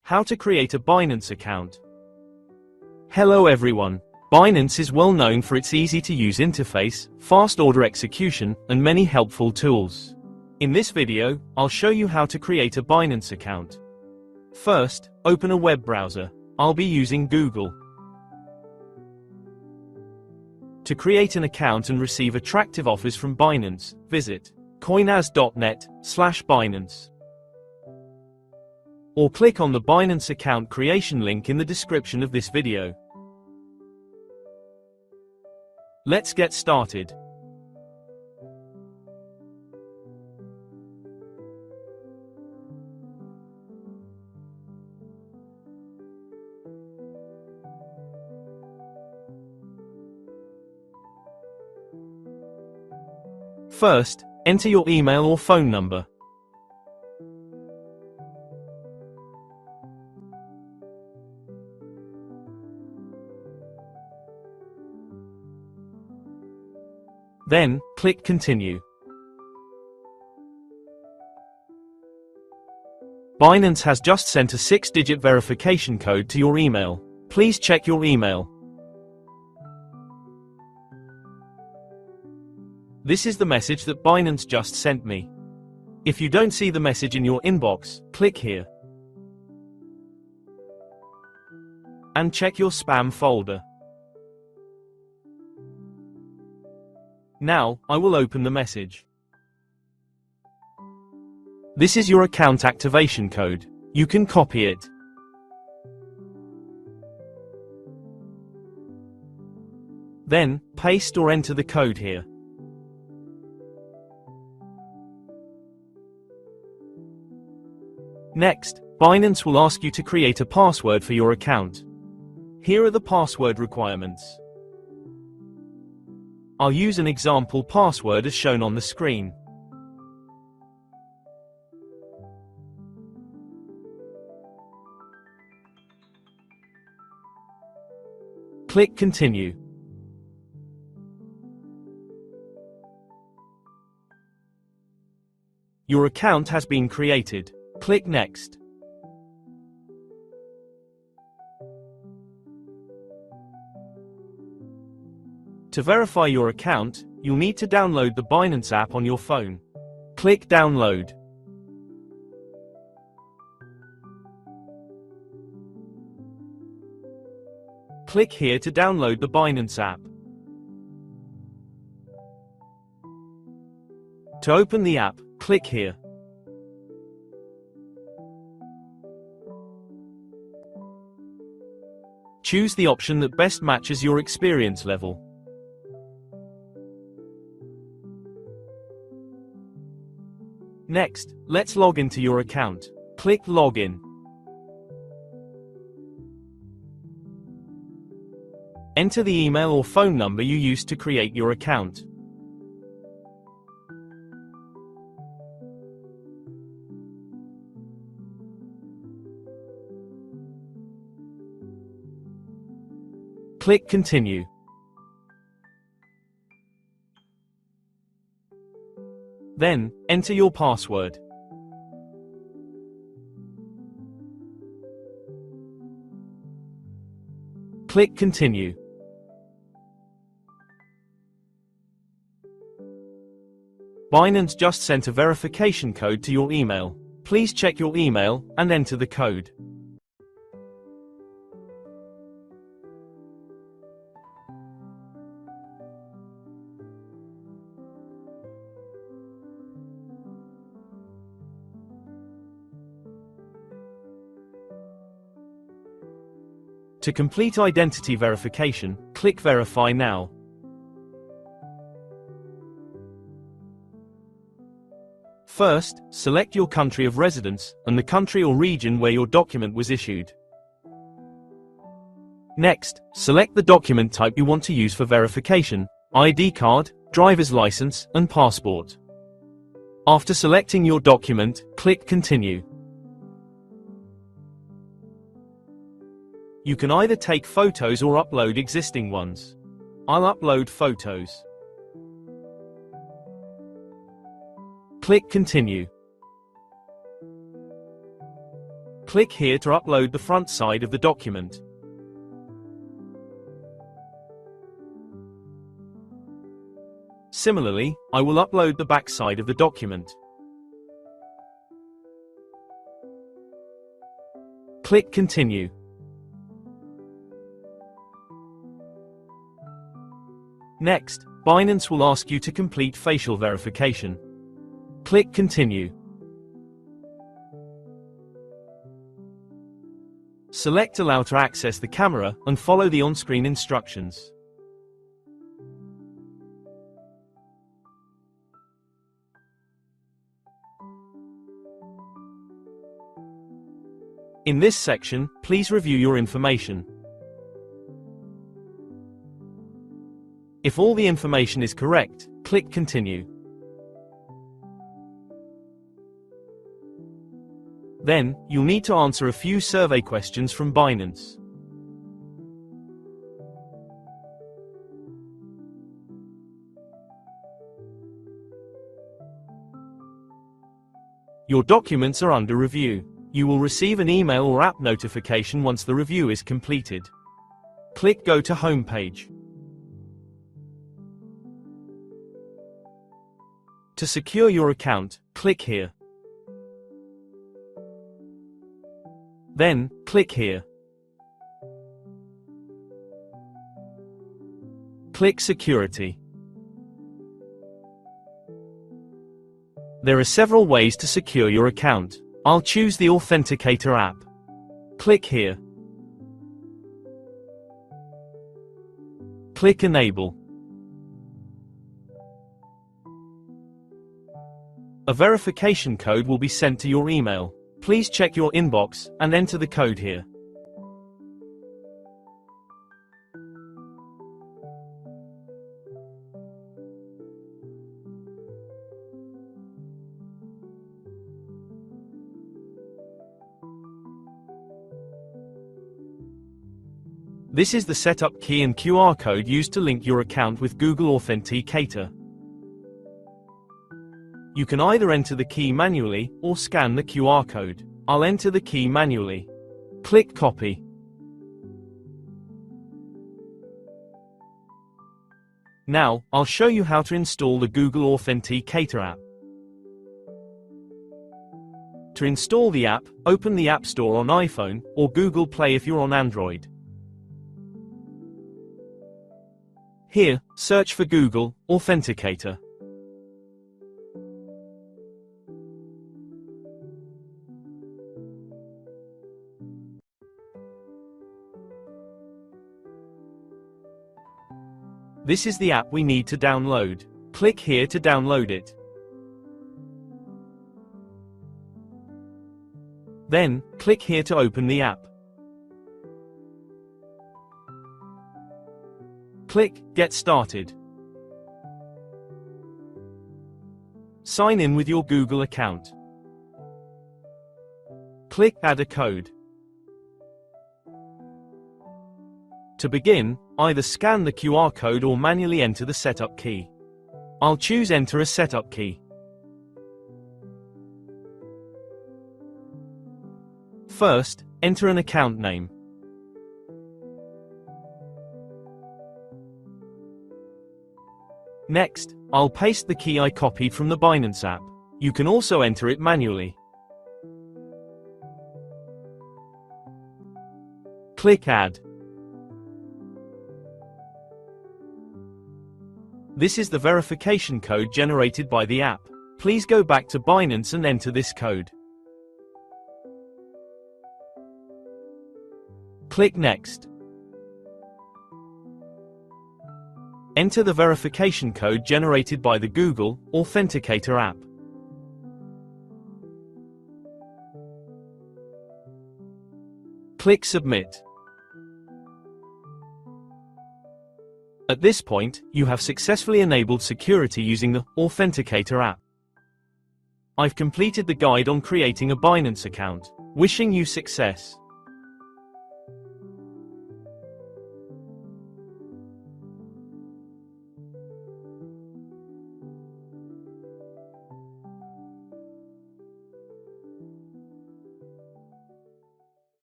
How to create a Binance account. Hello everyone. Binance is well known for its easy-to-use interface, fast order execution, and many helpful tools. In this video, I'll show you how to create a Binance account. First, open a web browser. I'll be using Google. To create an account and receive attractive offers from Binance, visit coinaz.net/Binance. Or click on the Binance account creation link in the description of this video. Let's get started. First, enter your email or phone number. Then, click Continue. Binance has just sent a 6-digit verification code to your email. Please check your email. This is the message that Binance just sent me. If you don't see the message in your inbox, click here. And check your spam folder. Now, I will open the message. This is your account activation code. You can copy it. Then, paste or enter the code here. Next, Binance will ask you to create a password for your account. Here are the password requirements. I'll use an example password as shown on the screen. Click Continue. Your account has been created. Click Next. To verify your account, you'll need to download the Binance app on your phone. Click Download. Click here to download the Binance app. To open the app, click here. Choose the option that best matches your experience level. Next, let's log into your account. Click Login. Enter the email or phone number you used to create your account. Click Continue. Then, enter your password. Click Continue. Binance just sent a verification code to your email. Please check your email and enter the code. To complete identity verification, click Verify Now. First, select your country of residence, and the country or region where your document was issued. Next, select the document type you want to use for verification: ID card, driver's license, and passport. After selecting your document, click Continue. You can either take photos or upload existing ones. I'll upload photos. Click Continue. Click here to upload the front side of the document. Similarly, I will upload the back side of the document. Click Continue. Next, Binance will ask you to complete facial verification. Click Continue. Select Allow to access the camera and follow the on-screen instructions. In this section, please review your information. If all the information is correct, click Continue. Then, you'll need to answer a few survey questions from Binance. Your documents are under review. You will receive an email or app notification once the review is completed. Click Go to Home page. To secure your account, click here. Then, click here. Click Security. There are several ways to secure your account. I'll choose the Authenticator app. Click here. Click Enable. A verification code will be sent to your email. Please check your inbox and enter the code here. This is the setup key and QR code used to link your account with Google Authenticator. You can either enter the key manually or scan the QR code. I'll enter the key manually. Click Copy. Now, I'll show you how to install the Google Authenticator app. To install the app, open the App Store on iPhone or Google Play if you're on Android. Here, search for Google Authenticator. This is the app we need to download. Click here to download it. Then, click here to open the app. Click Get Started. Sign in with your Google account. Click Add a code. To begin, either scan the QR code or manually enter the setup key. I'll choose Enter a setup key. First, enter an account name. Next, I'll paste the key I copied from the Binance app. You can also enter it manually. Click Add. This is the verification code generated by the app. Please go back to Binance and enter this code. Click Next. Enter the verification code generated by the Google Authenticator app. Click Submit. At this point, you have successfully enabled security using the Authenticator app. I've completed the guide on creating a Binance account. Wishing you success.